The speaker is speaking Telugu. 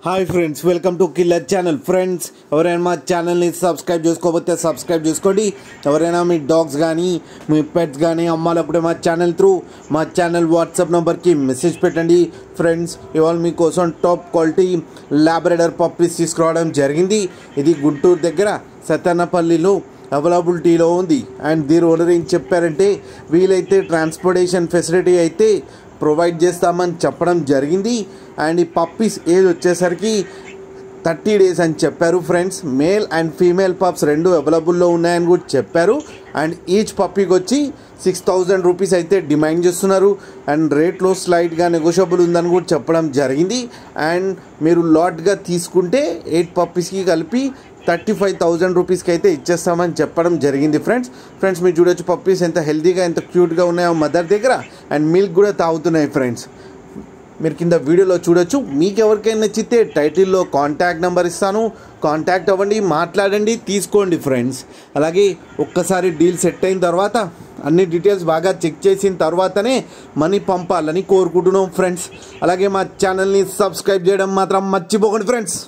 Hi friends, welcome to killer channel. Friends, ఎవరైనా మా ఛానల్ని సబ్స్క్రైబ్ చేసుకోకపోతే సబ్స్క్రైబ్ చేసుకోండి. ఎవరైనా మీ డాగ్స్ కానీ మీ పెట్స్ కానీ అమ్మాలప్పుడే మా ఛానల్ వాట్సాప్ నెంబర్కి మెసేజ్ పెట్టండి. ఫ్రెండ్స్, ఇవాళ మీకోసం టాప్ క్వాలిటీ లాబ్రడార్ పప్పీస్ తీసుకురావడం జరిగింది. ఇది గుంటూరు దగ్గర సత్తెనపల్లిలో అవైలబిలిటీలో ఉంది. అండ్ దీని ఓనర్ ఏం చెప్పారంటే, వీలైతే ట్రాన్స్పోర్టేషన్ ఫెసిలిటీ అయితే ప్రొవైడ్ చేస్తామని చెప్పడం జరిగింది. అండ్ ఈ పప్పీస్ ఏజ్ వచ్చేసరికి 30 days అని చెప్పారు. Friends, male and female pups రెండు అవైలబుల్లో ఉన్నాయని కూడా చెప్పారు. అండ్ ఈచ్ పప్పీకి వచ్చి 6000 రూపీస్ అయితే డిమాండ్ చేస్తున్నారు. అండ్ రేట్లో స్లైట్గా నెగోషియబుల్ ఉందని కూడా చెప్పడం జరిగింది. అండ్ మీరు లాట్గా తీసుకుంటే 8 పప్పీస్కి కలిపి 35,000 రూపీస్కి అయితే ఇచ్చేస్తామని చెప్పడం జరిగింది. ఫ్రెండ్స్ మీరు చూడొచ్చు పప్పీస్ ఎంత హెల్తీగా ఎంత క్యూట్గా ఉన్నాయో మదర్ దగ్గర. అండ్ మిల్క్ కూడా తాగుతున్నాయి. ఫ్రెండ్స్, మీరు కింద వీడియోలో చూడొచ్చు. మీకు ఎవరికైనా నచ్చితే టైటిల్లో కాంటాక్ట్ నెంబర్ ఇస్తాను, కాంటాక్ట్ అవ్వండి, మాట్లాడండి, తీసుకోండి. ఫ్రెండ్స్, అలాగే ఒక్కసారి డీల్ సెట్ అయిన తర్వాత అన్ని డీటెయిల్స్ బాగా చెక్ చేసిన తర్వాతనే మనీ పంపాలని కోరుకుంటున్నాం. ఫ్రెండ్స్, అలాగే మా ఛానల్ని సబ్స్క్రైబ్ చేయడం మాత్రం మర్చిపోకండి. ఫ్రెండ్స్.